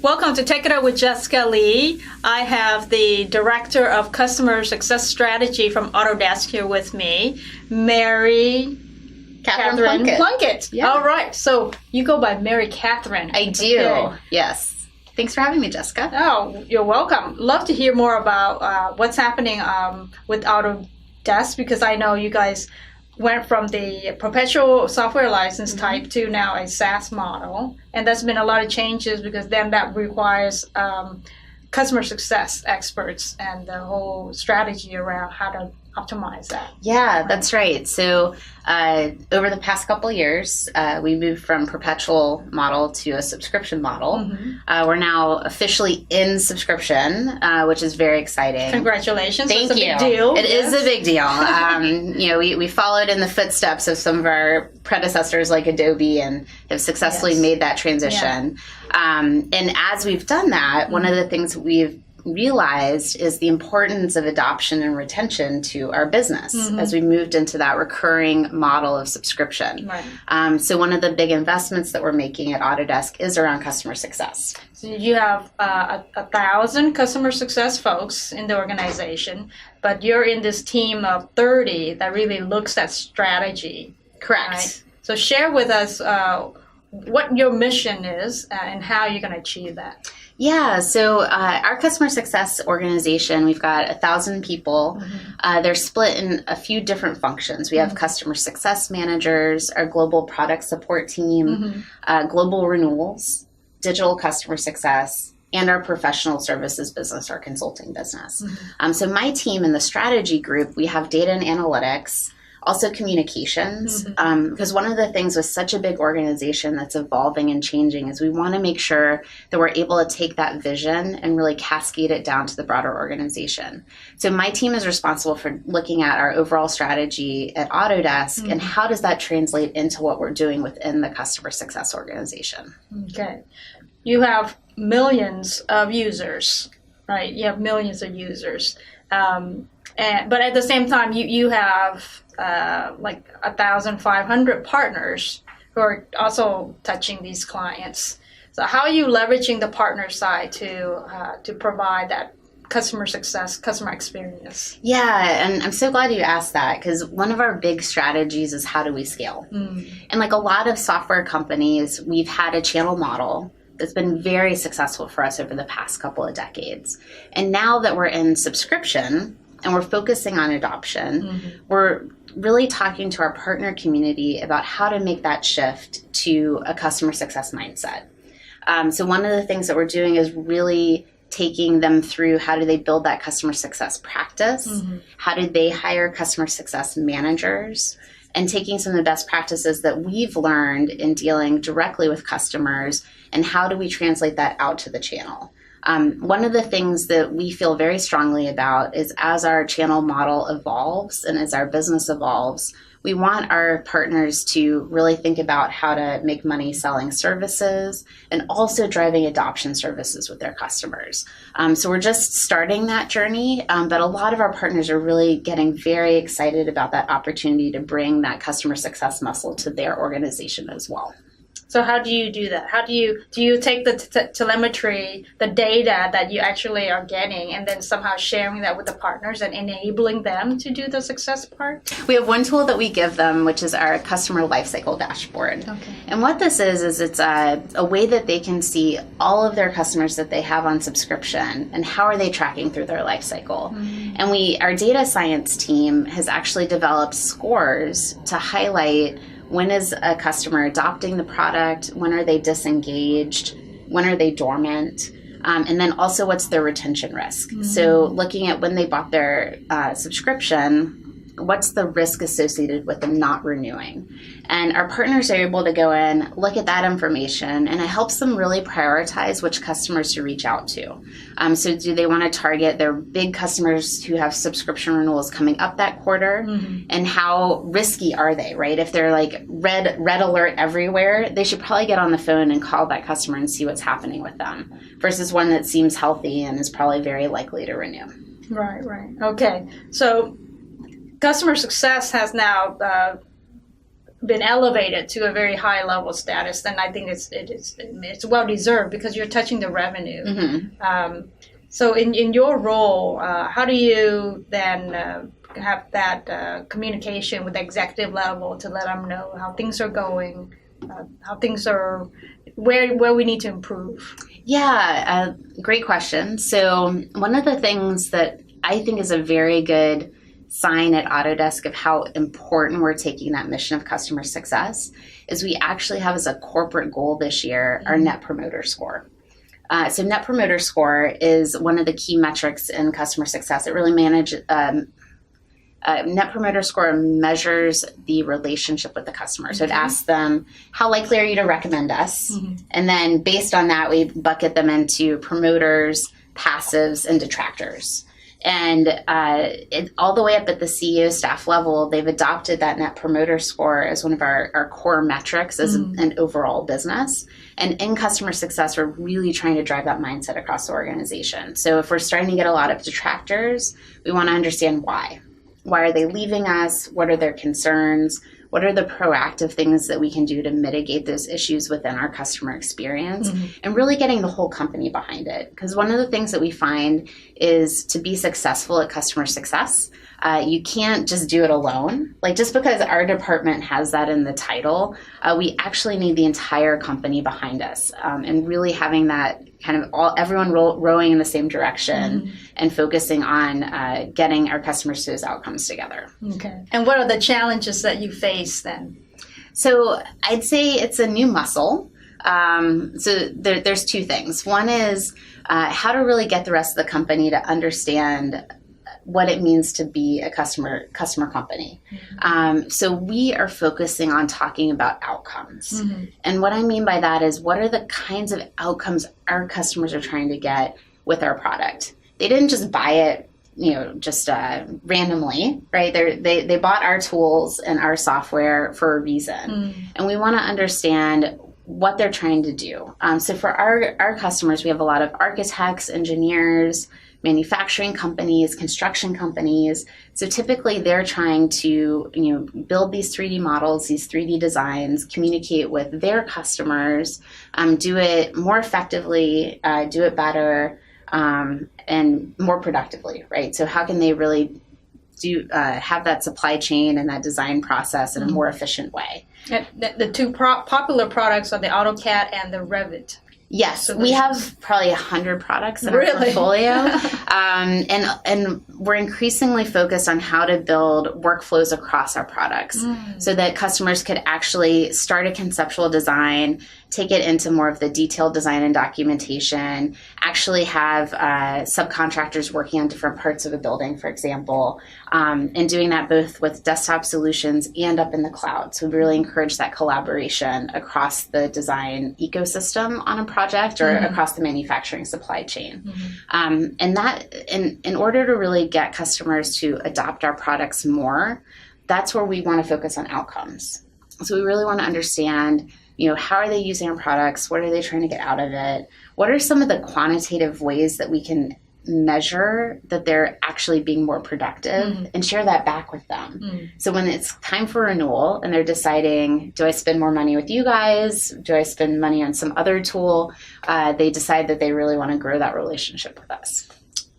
Welcome to Take It Up with Jessica Lee. I have the Director of Customer Success Strategy from Autodesk here with me, Catherine Plunkett. Yeah. All right, so you go by Mary Catherine. I do, Okay. yes. Thanks for having me, Jessica. Oh, you're welcome. Love to hear more about what's happening with Autodesk, because I know you guys went from the perpetual software license type to now a SaaS model. And there's been a lot of changes because then that requires customer success experts and the whole strategy around how to optimize that. Yeah, that's right. So over the past couple of years, we moved from perpetual model to a subscription model. We're now officially in subscription, which is very exciting. Congratulations. Thank That's you. a big deal. It is a big deal. We followed in the footsteps of some of our predecessors like Adobe and have successfully made that transition. And as we've done that, one of the things we've realized is the importance of adoption and retention to our business as we moved into that recurring model of subscription. Right. So one of the big investments that we're making at Autodesk is around customer success. So you have 1,000 customer success folks in the organization, but you're in this team of 30 that really looks at strategy. Correct. Right? So share with us what your mission is and how you're going to achieve that. Yeah, so our customer success organization, we've got 1,000 people. They're split in a few different functions. We have customer success managers, our global product support team, global renewals, digital customer success, and our professional services business, our consulting business. So my team in the strategy group, we have data and analytics, also communications, because one of the things with such a big organization that's evolving and changing is we want to make sure that we're able to take that vision and really cascade it down to the broader organization. So my team is responsible for looking at our overall strategy at Autodesk and how does that translate into what we're doing within the customer success organization. Okay. You have millions of users, right? You have millions of users. But at the same time, you have like 1,500 partners who are also touching these clients. So how are you leveraging the partner side to provide that customer success, customer experience? Yeah, and I'm so glad you asked that because one of our big strategies is how do we scale? And like a lot of software companies, we've had a channel model that's been very successful for us over the past couple of decades. And now that we're in subscription, and we're focusing on adoption, we're really talking to our partner community about how to make that shift to a customer success mindset. So one of the things that we're doing is really taking them through how do they build that customer success practice, how do they hire customer success managers, and taking some of the best practices that we've learned in dealing directly with customers and how do we translate that out to the channel. One of the things that we feel very strongly about is as our channel model evolves and as our business evolves, we want our partners to really think about how to make money selling services and also driving adoption services with their customers. So we're just starting that journey, but a lot of our partners are really getting very excited about that opportunity to bring that customer success muscle to their organization as well. So how do you do that? How do you take the telemetry, the data that you actually are getting, and then somehow sharing that with the partners and enabling them to do the success part? We have one tool that we give them, which is our customer Lifecycle dashboard. Okay. And what this is it's a way that they can see all of their customers that they have on subscription and how are they tracking through their life cycle. And our data science team has actually developed scores to highlight when is a customer adopting the product, when are they disengaged, when are they dormant, and then also what's their retention risk. So looking at when they bought their subscription, what's the risk associated with them not renewing? And our partners are able to go in, look at that information, and it helps them really prioritize which customers to reach out to. So do they want to target their big customers who have subscription renewals coming up that quarter? And how risky are they, right? If they're like red alert everywhere, they should probably get on the phone and call that customer and see what's happening with them versus one that seems healthy and is probably very likely to renew. Right. Okay. So customer success has now been elevated to a very high level status, then I think it's well deserved because you're touching the revenue. So in your role, how do you then have that communication with the executive level to let them know how things are going, how things are, where we need to improve? Yeah, great question. So one of the things that I think is a very good sign at Autodesk of how important we're taking that mission of customer success is we actually have as a corporate goal this year our Net Promoter Score. So Net Promoter Score is one of the key metrics in customer success. It really Net Promoter Score measures the relationship with the customer. So it asks them, how likely are you to recommend us? And then based on that, we bucket them into promoters, passives, and detractors. And all the way up at the CEO staff level, they've adopted that Net Promoter Score as one of our core metrics as an overall business. And in customer success, we're really trying to drive that mindset across the organization. So if we're starting to get a lot of detractors, we want to understand why. Why are they leaving us? What are their concerns? What are the proactive things that we can do to mitigate those issues within our customer experience? And really getting the whole company behind it. Because one of the things that we find is to be successful at customer success, you can't just do it alone. Like just because our department has that in the title, we actually need the entire company behind us, and really having that kind of everyone rowing in the same direction and focusing on getting our customers to those outcomes together. Okay. And what are the challenges that you face then? So I'd say it's a new muscle. So there's two things. One is how to really get the rest of the company to understand what it means to be a customer company. So we are focusing on talking about outcomes. And what I mean by that is what are the kinds of outcomes our customers are trying to get with our product. They didn't just buy it, just randomly, right? They bought our tools and our software for a reason. And we want to understand what they're trying to do. So for our customers, we have a lot of architects, engineers, manufacturing companies, construction companies. So typically they're trying to, build these 3D models, these 3D designs, communicate with their customers, do it more effectively, do it better, and more productively, right? So how can they really have that supply chain and that design process in a more efficient way? The two popular products are the AutoCAD and the Revit. Yes, we have probably 100 products in our portfolio, and we're increasingly focused on how to build workflows across our products so that customers could actually start a conceptual design, take it into more of the detailed design and documentation, actually have subcontractors working on different parts of a building, for example, and doing that both with desktop solutions and up in the cloud. So we really encourage that collaboration across the design ecosystem on a project or across the manufacturing supply chain. And that, in order to really get customers to adopt our products more, that's where we want to focus on outcomes. So we really want to understand, how are they using our products? What are they trying to get out of it? What are some of the quantitative ways that we can measure that they're actually being more productive and share that back with them? So when it's time for renewal and they're deciding, do I spend more money with you guys? Do I spend money on some other tool? They decide that they really want to grow that relationship with us.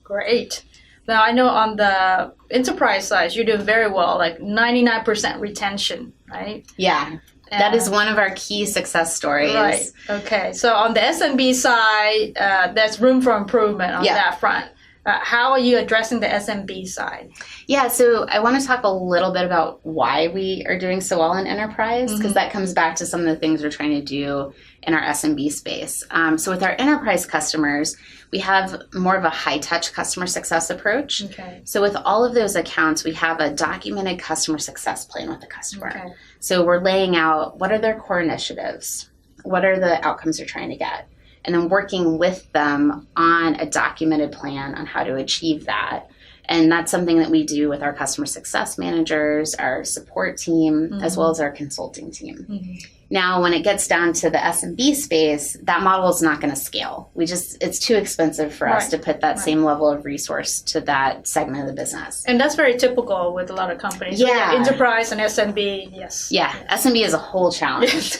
Great. Now, I know on the enterprise side, you're doing very well, like 99% retention, right? Yeah. That is one of our key success stories. Right. Okay. So on the SMB side, there's room for improvement on that front. How are you addressing the SMB side? Yeah, so I want to talk a little bit about why we are doing so well in enterprise, because that comes back to some of the things we're trying to do in our SMB space. So with our enterprise customers, we have more of a high-touch customer success approach. Okay. So with all of those accounts, we have a documented customer success plan with the customer. Okay. So we're laying out what are their core initiatives, what are the outcomes they're trying to get, and then working with them on a documented plan on how to achieve that. And that's something that we do with our customer success managers, our support team, as well as our consulting team. Now, when it gets down to the SMB space, that model is not going to scale. It's too expensive for us to put that same level of resource to that segment of the business. And that's very typical with a lot of companies. Yeah. Enterprise and SMB, yes. Yeah, SMB is a whole challenge.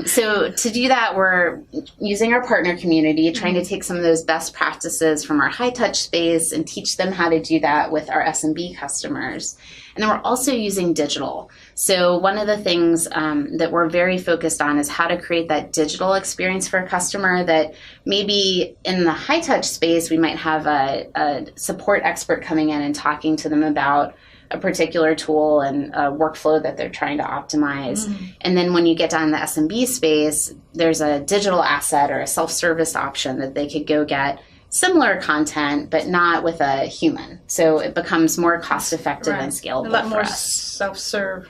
So to do that, we're using our partner community, trying to take some of those best practices from our high touch space and teach them how to do that with our SMB customers. And then we're also using digital. So one of the things that we're very focused on is how to create that digital experience for a customer that maybe in the high touch space, we might have a support expert coming in and talking to them about a particular tool and a workflow that they're trying to optimize. And then when you get down in the SMB space, there's a digital asset or a self-service option that they could go get similar content, but not with a human. So it becomes more cost-effective and scalable a lot more for us. Self-serve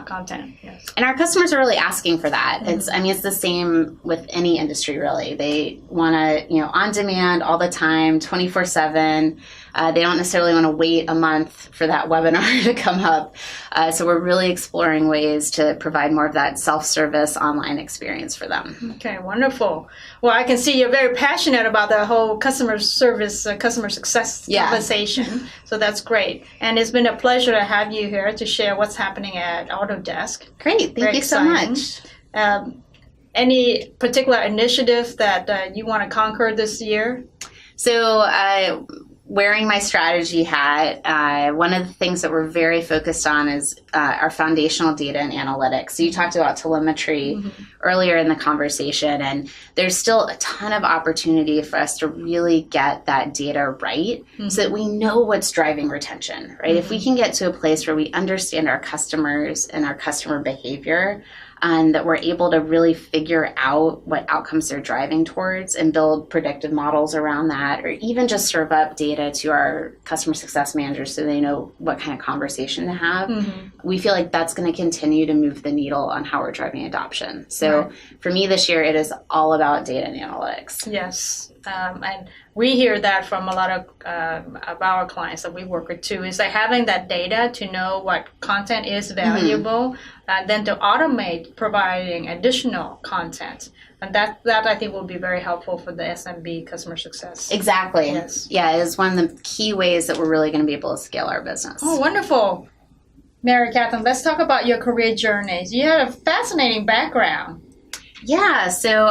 content. Yes. And our customers are really asking for that. It's the same with any industry, really. They want to, on demand all the time, 24/7. They don't necessarily want to wait a month for that webinar to come up. So we're really exploring ways to provide more of that self-service online experience for them. Okay, wonderful. Well, I can see you're very passionate about the whole customer service, customer success conversation. So that's great. And it's been a pleasure to have you here to share what's happening at Autodesk. Great. Thank you so much. Any particular initiatives that you want to conquer this year? So wearing my strategy hat, one of the things that we're very focused on is our foundational data and analytics. So you talked about telemetry earlier in the conversation, and there's still a ton of opportunity for us to really get that data right so that we know what's driving retention, right? If we can get to a place where we understand our customers and our customer behavior, and that we're able to really figure out what outcomes they're driving towards and build predictive models around that, or even just serve up data to our customer success managers so they know what kind of conversation to have. We feel like that's going to continue to move the needle on how we're driving adoption. So for me this year, it is all about data and analytics. Yes. And we hear that from a lot of our clients that we work with too, is like having that data to know what content is valuable, then to automate providing additional content. And that I think will be very helpful for the SMB customer success. Exactly. Yes. Yeah, it is one of the key ways that we're really going to be able to scale our business. Oh, wonderful. Mary Catherine, let's talk about your career journeys. You had a fascinating background. Yeah, so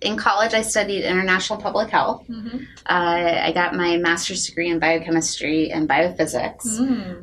in college I studied international public health. I got my master's degree in biochemistry and biophysics.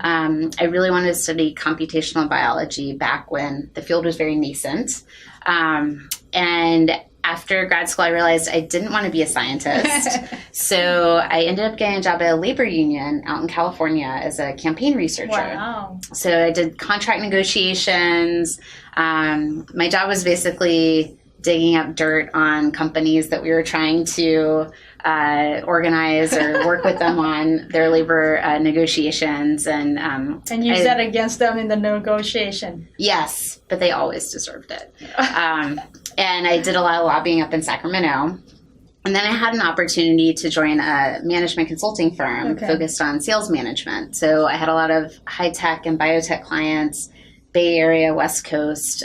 I really wanted to study computational biology back when the field was very nascent. And after grad school, I realized I didn't want to be a scientist. So I ended up getting a job at a labor union out in California as a campaign researcher. Wow. So I did contract negotiations. My job was basically digging up dirt on companies that we were trying to organize or work with them on their labor negotiations. And use that against them in the negotiation. Yes, but they always deserved it. And I did a lot of lobbying up in Sacramento. And then I had an opportunity to join a management consulting firm focused on sales management. So I had a lot of high tech and biotech clients, Bay Area, West Coast,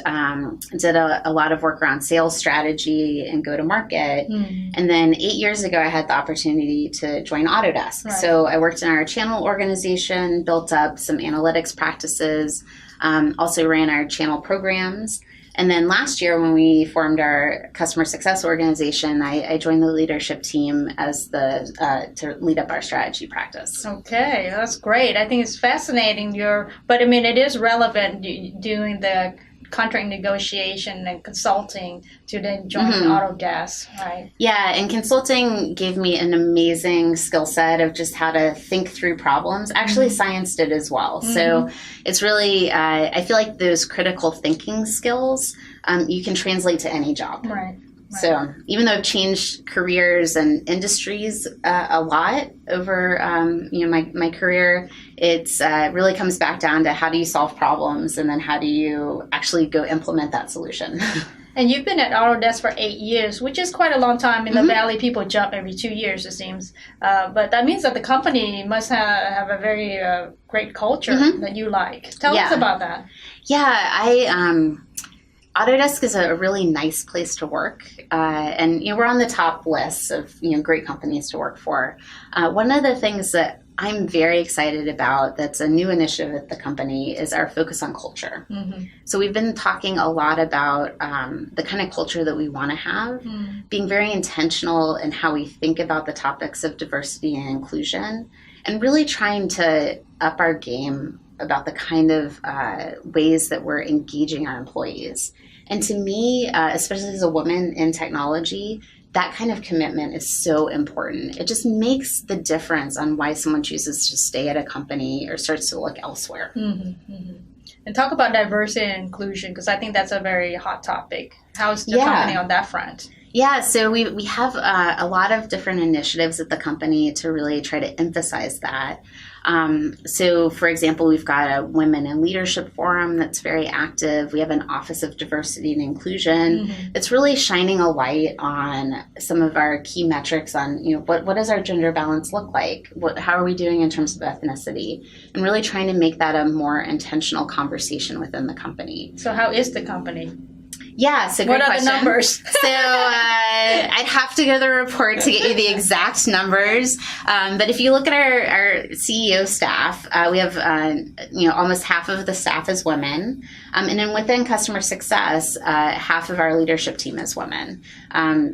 did a lot of work around sales strategy and go to market. And then 8 years ago, I had the opportunity to join Autodesk. So I worked in our channel organization, built up some analytics practices, also ran our channel programs. And then last year when we formed our customer success organization, I joined the leadership team as to lead up our strategy practice. Okay, that's great. I think it's fascinating. But I mean, it is relevant doing the contract negotiation and consulting to then join Autodesk, right? Yeah, and consulting gave me an amazing skill set of just how to think through problems. Actually, science did as well. So it's really, I feel like those critical thinking skills, you can translate to any job. Right. So even though I've changed careers and industries a lot over my career, it's really comes back down to how do you solve problems and then how do you actually go implement that solution. And you've been at Autodesk for 8 years, which is quite a long time. In the Valley, people jump every 2 years, it seems. But that means that the company must have a very great culture that you like. Tell us about that. Yeah, Autodesk is a really nice place to work, and we're on the top list of great companies to work for. One of the things that I'm very excited about that's a new initiative at the company is our focus on culture. Mm-hmm. So we've been talking a lot about the kind of culture that we want to have, being very intentional in how we think about the topics of diversity and inclusion, and really trying to up our game about the kind of ways that we're engaging our employees. And to me, especially as a woman in technology, that kind of commitment is so important. It just makes the difference on why someone chooses to stay at a company or starts to look elsewhere. Mm-hmm, mm-hmm. And talk about diversity and inclusion, because I think that's a very hot topic. How's the company on that front? Yeah, so we have a lot of different initiatives at the company to really try to emphasize that. So, for example, we've got a Women in Leadership Forum that's very active. We have an Office of Diversity and Inclusion that's really shining a light on some of our key metrics on, what does our gender balance look like? How are we doing in terms of ethnicity? And really trying to make that a more intentional conversation within the company. So how is the company? Yeah, so great question. What are the numbers? So I'd have to go to the report to get you the exact numbers. But if you look at our CEO staff, we have almost half of the staff is women, and then within customer success, half of our leadership team is women.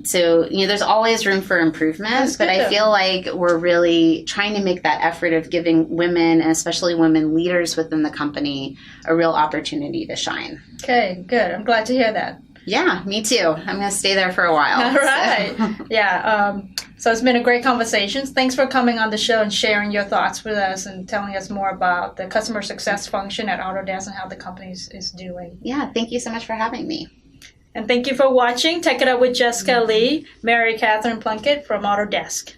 So there's always room for improvement, but I feel like we're really trying to make that effort of giving women, and especially women leaders within the company, a real opportunity to shine. Okay, good. I'm glad to hear that. Yeah, me too. I'm going to stay there for a while. All right. So. Yeah. So it's been a great conversation. Thanks for coming on the show and sharing your thoughts with us and telling us more about the customer success function at Autodesk and how the company is doing. Yeah, thank you so much for having me. And thank you for watching Tech It Up with Jessica Lee, Mary Catherine Plunkett from Autodesk.